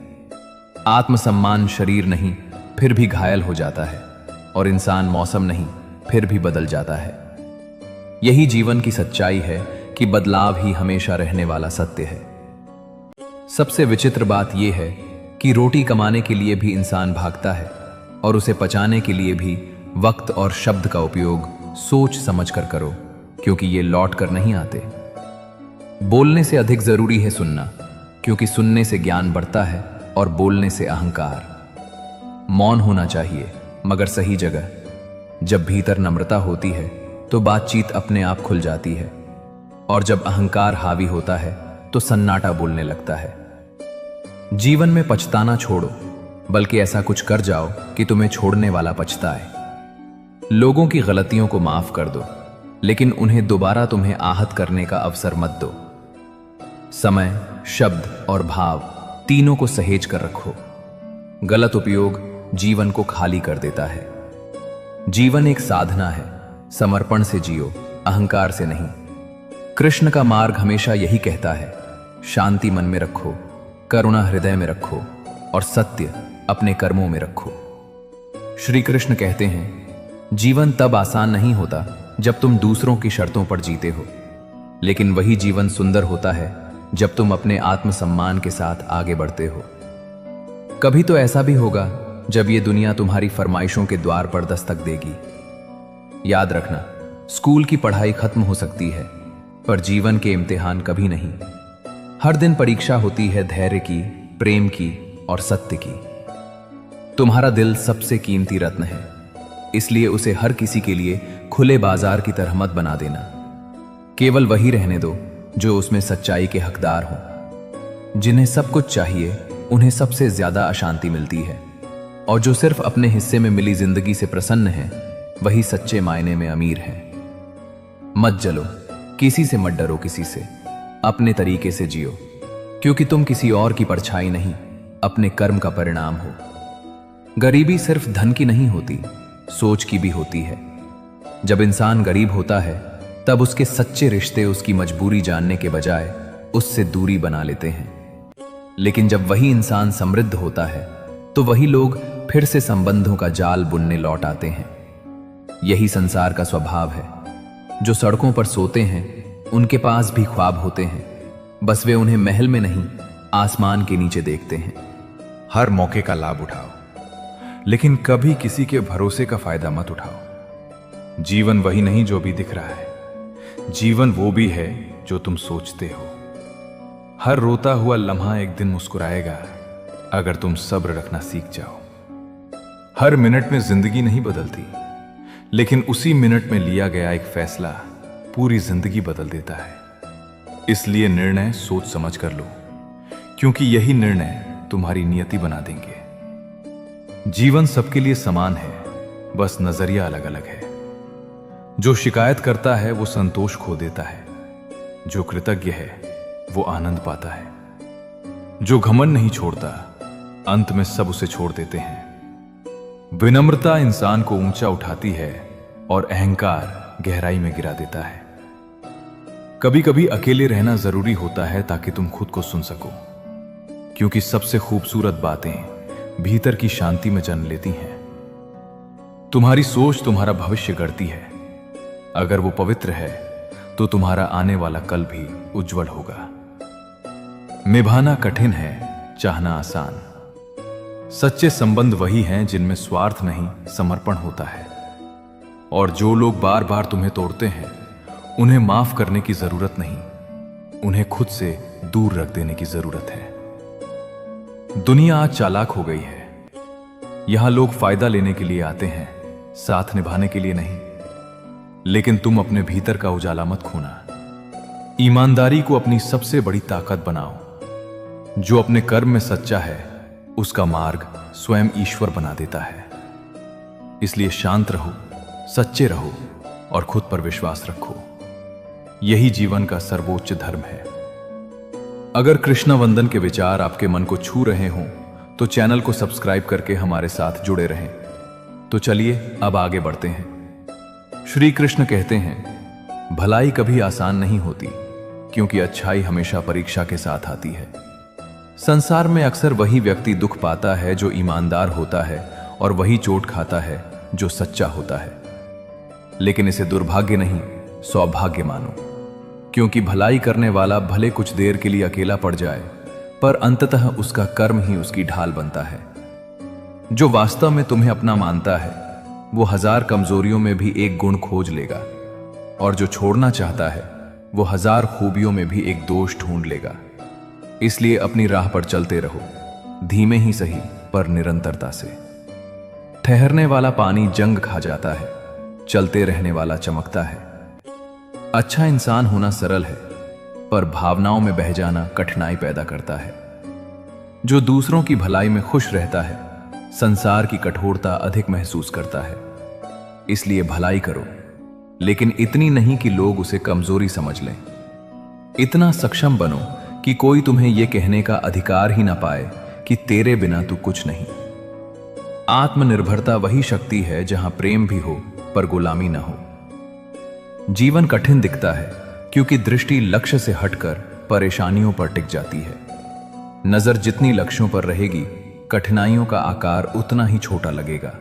S1: आत्मसम्मान शरीर नहीं, फिर भी घायल हो जाता है। और इंसान मौसम नहीं, फिर भी बदल जाता है। यही जीवन की सच्चाई है कि बदलाव ही हमेशा रहने वाला सत्य है। सबसे विचित्र बात यह है कि रोटी कमाने के लिए भी इंसान भागता है, और उसे पचाने के लिए भी वक्त और शब्द का उपयोग सोच समझ कर करो, क्योंकि ये लौट कर नहीं आते। बोलने से अधिक जरूरी है सुनना, क्योंकि सुनने से ज्ञान बढ़ता है और बोलने से अहंकार। मौन होना चाहिए, मगर सही जगह। जब भीतर नम्रता होती है तो बातचीत अपने आप खुल जाती है, और जब अहंकार हावी होता है तो सन्नाटा बोलने लगता है। जीवन में पछताना छोड़ो, बल्कि ऐसा कुछ कर जाओ कि तुम्हें छोड़ने वाला पछताए। लोगों की गलतियों को माफ कर दो, लेकिन उन्हें दोबारा तुम्हें आहत करने का अवसर मत दो। समय, शब्द और भाव तीनों को सहेज कर रखो। गलत उपयोग जीवन को खाली कर देता है। जीवन एक साधना है, समर्पण से जियो, अहंकार से नहीं। कृष्ण का मार्ग हमेशा यही कहता है, शांति मन में रखो, करुणा हृदय में रखो, और सत्य अपने कर्मों में रखो। श्री कृष्ण कहते हैं, जीवन तब आसान नहीं होता जब तुम दूसरों की शर्तों पर जीते हो, लेकिन वही जीवन सुंदर होता है जब तुम अपने आत्मसम्मान के साथ आगे बढ़ते हो। कभी तो ऐसा भी होगा जब ये दुनिया तुम्हारी फरमाइशों के द्वार पर दस्तक देगी। याद रखना, स्कूल की पढ़ाई खत्म हो सकती है, पर जीवन के इम्तिहान कभी नहीं। हर दिन परीक्षा होती है धैर्य की, प्रेम की और सत्य की।
S3: तुम्हारा दिल सबसे कीमती रत्न है, इसलिए उसे हर किसी के लिए खुले बाजार की तरह मत बना देना। केवल वही रहने दो जो उसमें सच्चाई के हकदार हों। जिन्हें सब कुछ चाहिए उन्हें सबसे ज्यादा अशांति मिलती है, और जो सिर्फ अपने हिस्से में मिली जिंदगी से प्रसन्न है वही सच्चे मायने में अमीर है। मत जलो, किसी से मत डरो, किसी से अपने तरीके से जियो, क्योंकि तुम किसी और की परछाई नहीं, अपने कर्म का परिणाम हो। गरीबी सिर्फ धन की नहीं होती, सोच की भी होती है। जब इंसान गरीब होता है तब उसके सच्चे रिश्ते उसकी मजबूरी जानने के बजाय उससे दूरी बना लेते हैं। लेकिन जब वही इंसान समृद्ध होता है तो वही लोग फिर से संबंधों का जाल बुनने लौट आते हैं। यही संसार का स्वभाव है। जो सड़कों पर सोते हैं उनके पास भी ख्वाब होते हैं, बस वे उन्हें महल में नहीं आसमान के नीचे देखते हैं।
S2: हर मौके का लाभ उठाओ, लेकिन कभी किसी के भरोसे का फायदा मत उठाओ। जीवन वही नहीं जो भी दिख रहा है, जीवन वो भी है जो तुम सोचते हो। हर रोता हुआ लम्हा एक दिन मुस्कुराएगा अगर तुम सब्र रखना सीख जाओ। हर मिनट में जिंदगी नहीं बदलती, लेकिन उसी मिनट में लिया गया एक फैसला पूरी जिंदगी बदल देता है। इसलिए निर्णय सोच समझ कर लो, क्योंकि यही निर्णय तुम्हारी नियति बना देंगे। जीवन सबके लिए समान है, बस नजरिया अलग अलग है। जो शिकायत करता है वो संतोष खो देता है, जो कृतज्ञ है वो आनंद पाता है। जो घमंड नहीं छोड़ता, अंत में सब उसे छोड़ देते हैं। विनम्रता इंसान को ऊंचा उठाती है और अहंकार गहराई में गिरा देता है। कभी कभी अकेले रहना जरूरी होता है ताकि तुम खुद को सुन सको, क्योंकि सबसे खूबसूरत बातें भीतर की शांति में जन्म लेती हैं। तुम्हारी सोच तुम्हारा भविष्य गढ़ती है। अगर वो पवित्र है तो तुम्हारा आने वाला कल भी उज्जवल होगा। निभाना कठिन है, चाहना आसान। सच्चे संबंध वही हैं जिनमें स्वार्थ नहीं, समर्पण होता है। और जो लोग बार बार तुम्हें तोड़ते हैं उन्हें माफ करने की जरूरत नहीं, उन्हें खुद से दूर रख देने की जरूरत है। दुनिया आज चालाक हो गई है। यहां लोग फायदा लेने के लिए आते हैं, साथ निभाने के लिए नहीं। लेकिन तुम अपने भीतर का उजाला मत खोना। ईमानदारी को अपनी सबसे बड़ी ताकत बनाओ। जो अपने कर्म में सच्चा है उसका मार्ग स्वयं ईश्वर बना देता है। इसलिए शांत रहो, सच्चे रहो और खुद पर विश्वास रखो। यही जीवन का सर्वोच्च धर्म है। अगर कृष्ण वंदन के विचार आपके मन को छू रहे हों तो चैनल को सब्सक्राइब करके हमारे साथ जुड़े रहें। तो चलिए अब आगे बढ़ते हैं। श्री कृष्ण कहते हैं, भलाई कभी आसान नहीं होती, क्योंकि अच्छाई हमेशा परीक्षा के साथ आती है। संसार में अक्सर वही व्यक्ति दुख पाता है जो ईमानदार होता है, और वही चोट खाता है जो सच्चा होता है। लेकिन इसे दुर्भाग्य नहीं, सौभाग्य मानो, क्योंकि भलाई करने वाला भले कुछ देर के लिए अकेला पड़ जाए, पर अंततः उसका कर्म ही उसकी ढाल बनता है। जो वास्तव में तुम्हें अपना मानता है वो 1000 कमजोरियों में भी एक गुण खोज लेगा, और जो छोड़ना चाहता है वो 1000 खूबियों में भी एक दोष ढूंढ लेगा। इसलिए अपनी राह पर चलते रहो, धीमे ही सही पर निरंतरता से। ठहरने वाला पानी जंग खा जाता है, चलते रहने वाला चमकता है। अच्छा इंसान होना सरल है, पर भावनाओं में बह जाना कठिनाई पैदा करता है। जो दूसरों की भलाई में खुश रहता है संसार की कठोरता अधिक महसूस करता है। इसलिए भलाई करो, लेकिन इतनी नहीं कि लोग उसे कमजोरी समझ लें। इतना सक्षम बनो कि कोई तुम्हें यह कहने का अधिकार ही ना पाए कि तेरे बिना तू कुछ नहीं। आत्मनिर्भरता वही शक्ति है जहां प्रेम भी हो पर गुलामी ना हो। जीवन कठिन दिखता है क्योंकि दृष्टि लक्ष्य से हटकर परेशानियों पर टिक जाती है। नजर जितनी लक्ष्यों पर रहेगी, कठिनाइयों का आकार उतना ही छोटा लगेगा।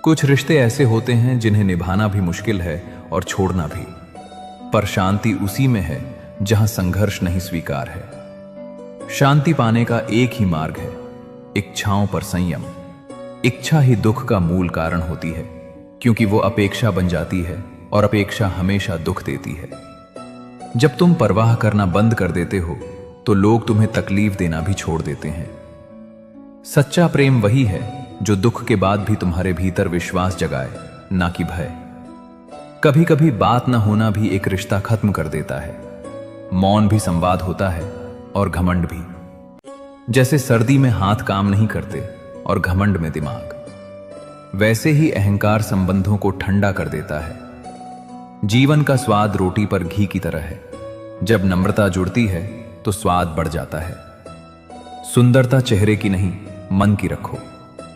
S2: कुछ रिश्ते ऐसे होते हैं जिन्हें निभाना भी मुश्किल है और छोड़ना भी, पर शांति उसी में है जहां संघर्ष नहीं स्वीकार है। शांति पाने का एक ही मार्ग है, इच्छाओं पर संयम। इच्छा ही दुख का मूल कारण होती है, क्योंकि वो अपेक्षा बन जाती है और अपेक्षा हमेशा दुख देती है। जब तुम परवाह करना बंद कर देते हो तो लोग तुम्हें तकलीफ देना भी छोड़ देते हैं।
S3: सच्चा प्रेम वही है जो दुख के बाद भी तुम्हारे भीतर विश्वास जगाए, ना कि भय। कभी कभी बात न होना भी एक रिश्ता खत्म कर देता है। मौन भी संवाद होता है और घमंड भी। जैसे सर्दी में हाथ काम नहीं करते और घमंड में दिमाग, वैसे ही अहंकार संबंधों को ठंडा कर देता है। जीवन का स्वाद रोटी पर घी की तरह है। जब नम्रता जुड़ती है तो स्वाद बढ़ जाता है। सुंदरता चेहरे की नहीं, मन की रखो,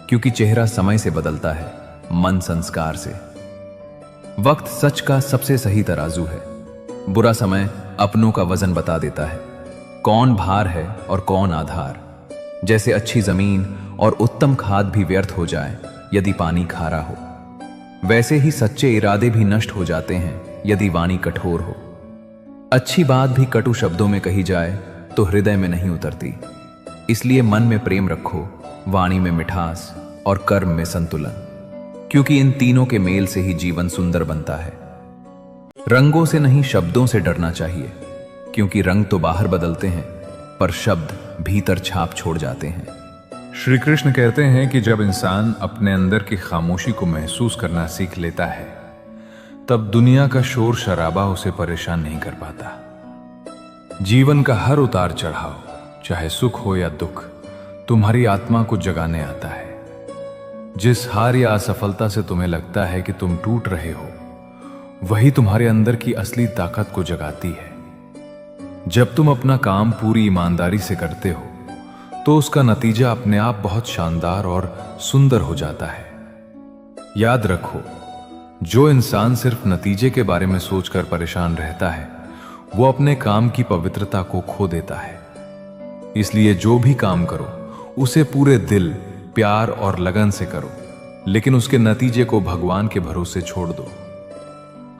S3: क्योंकि चेहरा समय से बदलता है, मन संस्कार से। वक्त सच का सबसे सही तराजू है। बुरा समय अपनों का वजन बता देता है, कौन भार है और कौन आधार। जैसे अच्छी जमीन और उत्तम खाद भी व्यर्थ हो जाए यदि पानी खारा हो, वैसे ही सच्चे इरादे भी नष्ट हो जाते हैं यदि वाणी कठोर हो। अच्छी बात भी कटु शब्दों में कही जाए तो हृदय में नहीं उतरती। इसलिए मन में प्रेम रखो, वाणी में मिठास और कर्म में संतुलन, क्योंकि इन तीनों के मेल से ही जीवन सुंदर बनता है। रंगों से नहीं, शब्दों से डरना चाहिए, क्योंकि रंग तो बाहर बदलते हैं पर शब्द भीतर छाप छोड़ जाते हैं।
S2: श्री कृष्ण कहते हैं कि जब इंसान अपने अंदर की खामोशी को महसूस करना सीख लेता है, तब दुनिया का शोर शराबा उसे परेशान नहीं कर पाता। जीवन का हर उतार चढ़ाव, चाहे सुख हो या दुख, तुम्हारी आत्मा को जगाने आता है। जिस हार या असफलता से तुम्हें लगता है कि तुम टूट रहे हो, वही तुम्हारे अंदर की असली ताकत को जगाती है। जब तुम अपना काम पूरी ईमानदारी से करते हो तो उसका नतीजा अपने आप बहुत शानदार और सुंदर हो जाता है। याद रखो, जो इंसान सिर्फ नतीजे के बारे में सोचकर परेशान रहता है, वो अपने काम की पवित्रता को खो देता है। इसलिए जो भी काम करो उसे पूरे दिल, प्यार और लगन से करो, लेकिन उसके नतीजे को भगवान के भरोसे छोड़ दो।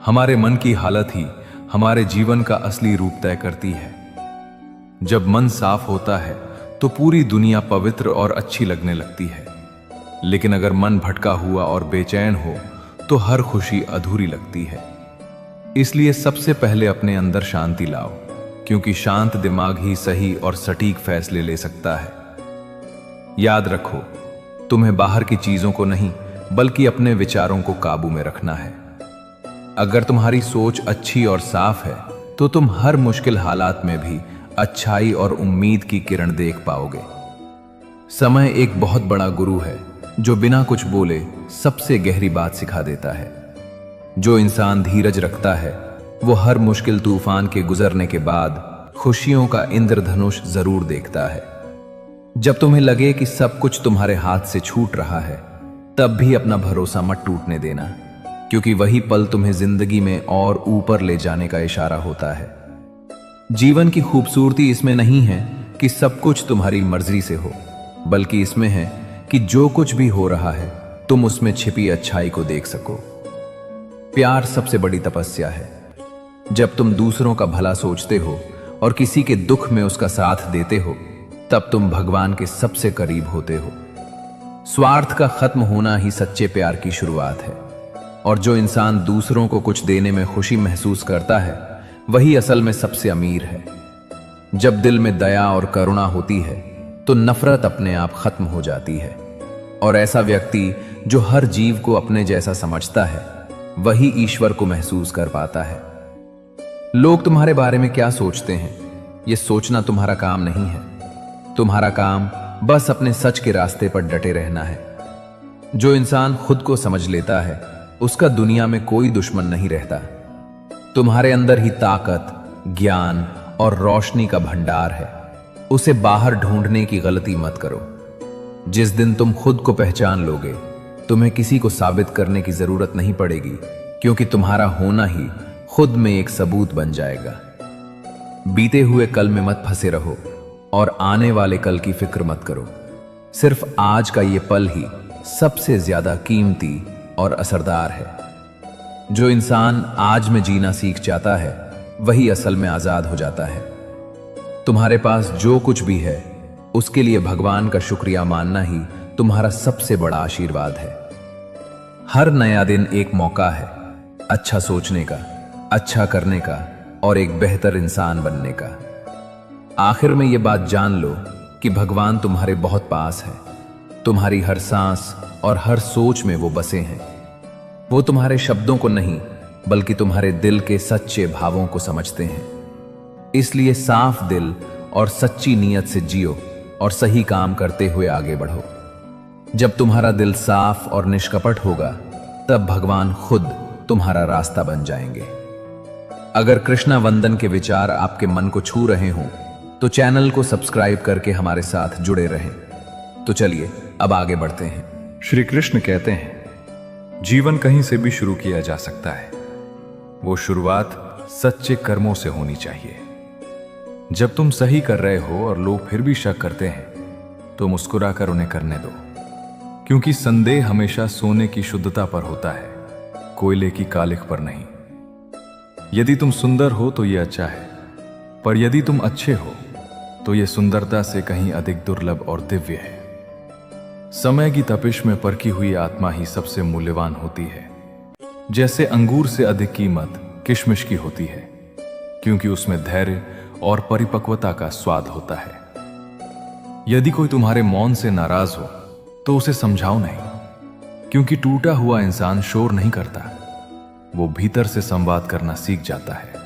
S2: हमारे मन की हालत ही हमारे जीवन का असली रूप तय करती है। जब मन साफ होता है तो पूरी दुनिया पवित्र और अच्छी लगने लगती है, लेकिन अगर मन भटका हुआ और बेचैन हो तो हर खुशी अधूरी लगती है। इसलिए सबसे पहले अपने अंदर शांति लाओ, क्योंकि शांत दिमाग ही सही और सटीक फैसले ले सकता है। याद रखो, तुम्हें बाहर की चीजों को नहीं बल्कि अपने विचारों को काबू में रखना है। अगर तुम्हारी सोच अच्छी और साफ है तो तुम हर मुश्किल हालात में भी अच्छाई और उम्मीद की किरण देख पाओगे। समय एक बहुत बड़ा गुरु है जो बिना कुछ बोले सबसे गहरी बात सिखा देता है। जो इंसान धीरज रखता है वो हर मुश्किल तूफान के गुजरने के बाद खुशियों का इंद्रधनुष जरूर देखता है। जब तुम्हें लगे कि सब कुछ तुम्हारे हाथ से छूट रहा है, तब भी अपना भरोसा मत टूटने देना, क्योंकि वही पल तुम्हें जिंदगी में और ऊपर ले जाने का इशारा होता है। जीवन की खूबसूरती इसमें नहीं है कि सब कुछ तुम्हारी मर्जी से हो, बल्कि इसमें है कि जो कुछ भी हो रहा है तुम उसमें छिपी अच्छाई को देख सको। प्यार सबसे बड़ी तपस्या है। जब तुम दूसरों का भला सोचते हो और किसी के दुख में उसका साथ देते हो, तब तुम भगवान के सबसे करीब होते हो। स्वार्थ का खत्म होना ही सच्चे प्यार की शुरुआत है, और जो इंसान दूसरों को कुछ देने में खुशी महसूस करता है वही असल में सबसे अमीर है। जब दिल में दया और करुणा होती है तो नफरत अपने आप खत्म हो जाती है, और ऐसा व्यक्ति जो हर जीव को अपने जैसा समझता है वही ईश्वर को महसूस कर पाता है। लोग तुम्हारे बारे में क्या सोचते हैं, यह सोचना तुम्हारा काम नहीं है। तुम्हारा काम बस अपने सच के रास्ते पर डटे रहना है। जो इंसान खुद को समझ लेता है उसका दुनिया में कोई दुश्मन नहीं रहता। तुम्हारे अंदर ही ताकत, ज्ञान और रोशनी का भंडार है। उसे बाहर ढूंढने की गलती मत करो। जिस दिन तुम खुद को पहचान लोगे, तुम्हें किसी को साबित करने की जरूरत नहीं पड़ेगी, क्योंकि तुम्हारा होना ही खुद में एक सबूत बन जाएगा। बीते हुए कल में मत फंसे रहो और आने वाले कल की फिक्र मत करो। सिर्फ आज का ये पल ही सबसे ज्यादा कीमती और असरदार है। जो इंसान आज में जीना सीख जाता है वही असल में आजाद हो जाता है। तुम्हारे पास जो कुछ भी है उसके लिए भगवान का शुक्रिया मानना ही तुम्हारा सबसे बड़ा आशीर्वाद है। हर नया दिन एक मौका है अच्छा सोचने का, अच्छा करने का और एक बेहतर इंसान बनने का। आखिर में यह बात जान लो कि भगवान तुम्हारे बहुत पास है
S3: तुम्हारी हर सांस और हर सोच में वो बसे हैं। वो तुम्हारे शब्दों को नहीं बल्कि तुम्हारे दिल के सच्चे भावों को समझते हैं। इसलिए साफ दिल और सच्ची नीयत से जियो और सही काम करते हुए आगे बढ़ो। जब तुम्हारा दिल साफ और निष्कपट होगा तब भगवान खुद तुम्हारा रास्ता बन जाएंगे। अगर कृष्णा वंदन के विचार आपके मन को छू रहे हों तो चैनल को सब्सक्राइब करके हमारे साथ जुड़े रहें। तो चलिए अब आगे बढ़ते हैं।
S1: श्री कृष्ण कहते हैं, जीवन कहीं से भी शुरू किया जा सकता है। वो शुरुआत सच्चे कर्मों से होनी चाहिए। जब तुम सही कर रहे हो और लोग फिर भी शक करते हैं तो मुस्कुराकर उन्हें करने दो, क्योंकि संदेह हमेशा सोने की शुद्धता पर होता है, कोयले की कालिख पर नहीं। यदि तुम सुंदर हो तो यह अच्छा है, पर यदि तुम अच्छे हो तो यह सुंदरता से कहीं अधिक दुर्लभ और दिव्य है। समय की तपिश में परखी हुई आत्मा ही सबसे मूल्यवान होती है। जैसे अंगूर से अधिक कीमत किशमिश की होती है, क्योंकि उसमें धैर्य और परिपक्वता का स्वाद होता है। यदि कोई तुम्हारे मौन से नाराज हो तो उसे समझाओ नहीं, क्योंकि टूटा हुआ इंसान शोर नहीं करता, वो भीतर से संवाद करना सीख जाता है।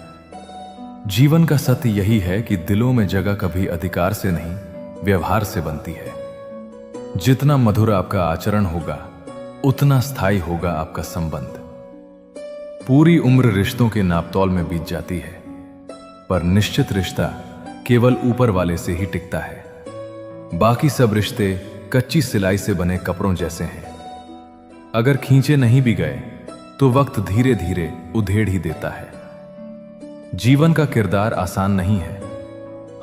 S1: जीवन का सत्य यही है कि दिलों में जगह कभी अधिकार से नहीं, व्यवहार से बनती है। जितना मधुर आपका आचरण होगा उतना स्थायी होगा आपका संबंध। पूरी उम्र रिश्तों के नापतौल में बीत जाती है, पर निश्चित रिश्ता केवल ऊपर वाले से ही टिकता है। बाकी सब रिश्ते कच्ची सिलाई से बने कपड़ों जैसे हैं। अगर खींचे नहीं भी गए तो वक्त धीरे धीरे उधेड़ ही देता है। जीवन का किरदार आसान नहीं है।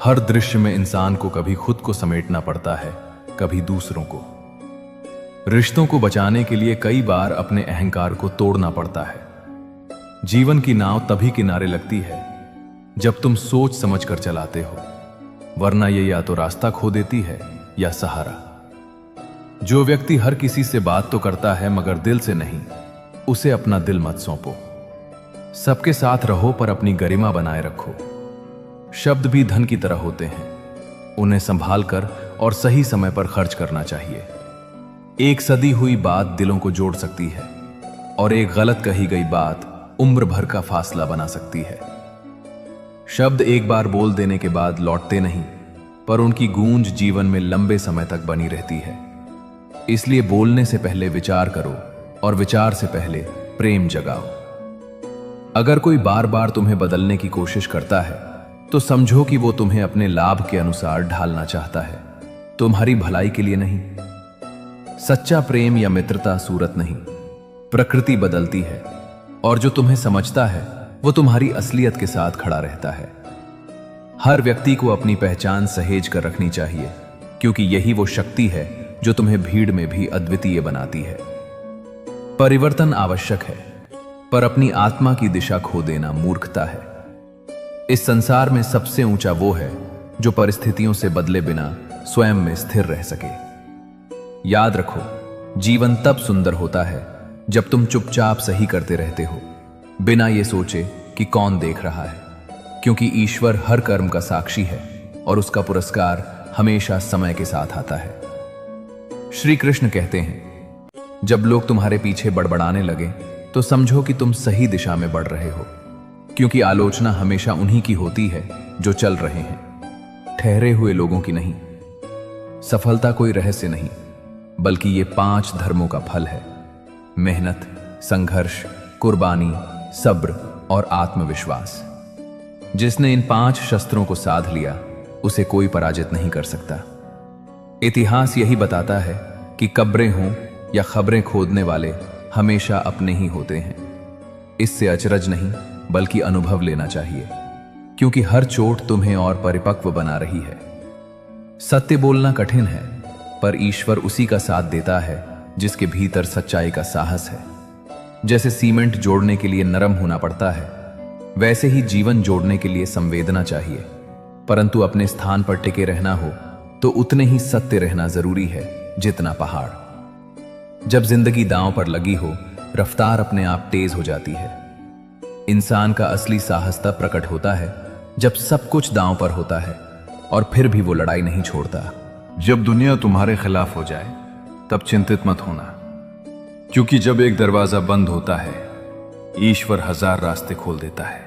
S1: हर दृश्य में इंसान को कभी खुद को समेटना पड़ता है, कभी दूसरों को। रिश्तों को बचाने के लिए कई बार अपने अहंकार को तोड़ना पड़ता है। जीवन की नाव तभी किनारे लगती है जब तुम सोच समझ कर चलाते हो, वरना ये या तो रास्ता खो देती है या सहारा। जो व्यक्ति हर किसी से बात तो करता है मगर दिल से नहीं, उसे अपना दिल मत सौंपो। सबके साथ रहो पर अपनी गरिमा बनाए रखो। शब्द भी धन की तरह होते हैं, उन्हें संभाल कर और सही समय पर खर्च करना चाहिए। एक सदी हुई बात दिलों को जोड़ सकती है और एक गलत कही गई बात उम्र भर का फासला बना सकती है। शब्द एक बार बोल देने के बाद लौटते नहीं, पर उनकी गूंज जीवन में लंबे समय तक बनी रहती है। इसलिए बोलने से पहले विचार करो और विचार से पहले प्रेम जगाओ। अगर कोई बार बार तुम्हें बदलने की कोशिश करता है तो समझो कि वो तुम्हें अपने लाभ के अनुसार ढालना चाहता है, तुम्हारी भलाई के लिए नहीं। सच्चा प्रेम या मित्रता सूरत नहीं, प्रकृति बदलती है, और जो तुम्हें समझता है वो तुम्हारी असलियत के साथ खड़ा रहता है। हर व्यक्ति को अपनी पहचान सहेज कर रखनी चाहिए, क्योंकि यही वो शक्ति है जो तुम्हें भीड़ में भी अद्वितीय बनाती है। परिवर्तन आवश्यक है, पर अपनी आत्मा की दिशा खो देना मूर्खता है। इस संसार में सबसे ऊंचा वो है जो परिस्थितियों से बदले बिना स्वयं में स्थिर रह सके। याद रखो, जीवन तब सुंदर होता है जब तुम चुपचाप सही करते रहते हो, बिना ये सोचे कि कौन देख रहा है, क्योंकि ईश्वर हर कर्म का साक्षी है और उसका पुरस्कार हमेशा समय के साथ आता है। श्री कृष्ण कहते हैं, जब लोग तुम्हारे पीछे बड़बड़ाने लगे तो समझो कि तुम सही दिशा में बढ़ रहे हो, क्योंकि आलोचना हमेशा उन्हीं की होती है जो चल रहे हैं, ठहरे हुए लोगों की नहीं। सफलता कोई रहस्य नहीं, बल्कि ये 5 धर्मों का फल है: मेहनत, संघर्ष, कुर्बानी, सब्र और आत्मविश्वास। जिसने इन 5 शस्त्रों को साध लिया उसे कोई पराजित नहीं कर सकता। इतिहास यही बताता है कि कब्रें हों या खबरें खोदने वाले हमेशा अपने ही होते हैं। इससे अचरज नहीं बल्कि अनुभव लेना चाहिए, क्योंकि हर चोट तुम्हें और परिपक्व बना रही है। सत्य बोलना कठिन है, पर ईश्वर उसी का साथ देता है जिसके भीतर सच्चाई का साहस है। जैसे सीमेंट जोड़ने के लिए नरम होना पड़ता है, वैसे ही जीवन जोड़ने के लिए संवेदना चाहिए। परंतु अपने स्थान पर टिके रहना हो तो उतने ही सत्य रहना जरूरी है जितना पहाड़। जब जिंदगी दांव पर लगी हो, रफ्तार अपने आप तेज हो जाती है। इंसान का असली साहस तब प्रकट होता है जब सब कुछ दांव पर होता है और फिर भी वो लड़ाई नहीं छोड़ता। जब दुनिया तुम्हारे खिलाफ हो जाए तब चिंतित मत होना, क्योंकि जब एक दरवाजा बंद होता है, ईश्वर 1000 रास्ते खोल देता है।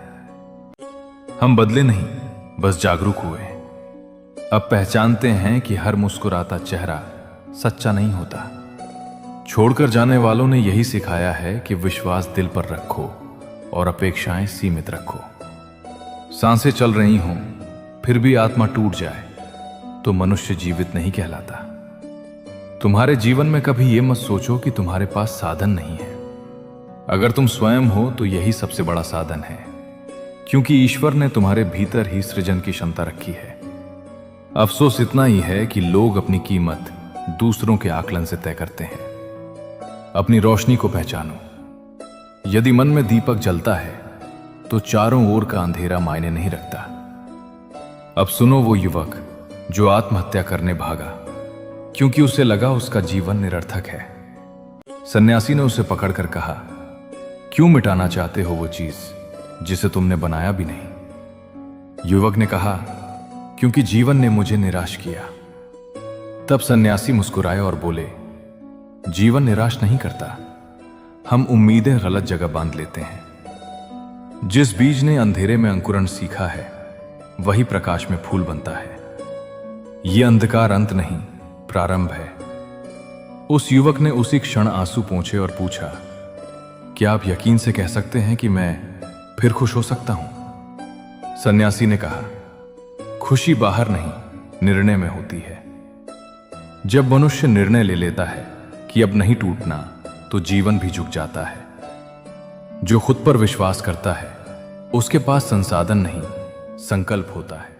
S1: हम बदले नहीं, बस जागरूक हुए। अब पहचानते हैं कि हर मुस्कुराता चेहरा सच्चा नहीं होता। छोड़कर जाने वालों ने यही सिखाया है कि विश्वास दिल पर रखो और अपेक्षाएं सीमित रखो। सांसें चल रही हों फिर भी आत्मा टूट जाए तो मनुष्य जीवित नहीं कहलाता। तुम्हारे जीवन में कभी यह मत सोचो कि तुम्हारे पास साधन नहीं है। अगर तुम स्वयं हो तो यही सबसे बड़ा साधन है, क्योंकि ईश्वर ने तुम्हारे भीतर ही सृजन की क्षमता रखी है। अफसोस इतना ही है कि लोग अपनी कीमत दूसरों के आकलन से तय करते हैं। अपनी रोशनी को पहचानो। यदि मन में दीपक जलता है तो चारों ओर का अंधेरा मायने नहीं रखता। अब सुनो वो युवक जो आत्महत्या करने भागा क्योंकि उसे लगा उसका जीवन निरर्थक है। सन्यासी ने उसे पकड़कर कहा, क्यों मिटाना चाहते हो वो चीज जिसे तुमने बनाया भी नहीं? युवक ने कहा, क्योंकि जीवन ने मुझे निराश किया। तब सन्यासी मुस्कुराए और बोले, जीवन निराश नहीं करता, हम उम्मीदें गलत जगह बांध लेते हैं। जिस बीज ने अंधेरे में अंकुरण सीखा है वही प्रकाश में फूल बनता है। यह अंधकार अंत नहीं, प्रारंभ है। उस युवक ने उसी क्षण आंसू पोंछे और पूछा, क्या आप यकीन से कह सकते हैं कि मैं फिर खुश हो सकता हूं? सन्यासी ने कहा, खुशी बाहर नहीं, निर्णय में होती है। जब मनुष्य निर्णय ले लेता है कि अब नहीं टूटना, तो जीवन भी झुक जाता है। जो खुद पर विश्वास करता है उसके पास संसाधन नहीं, संकल्प होता है।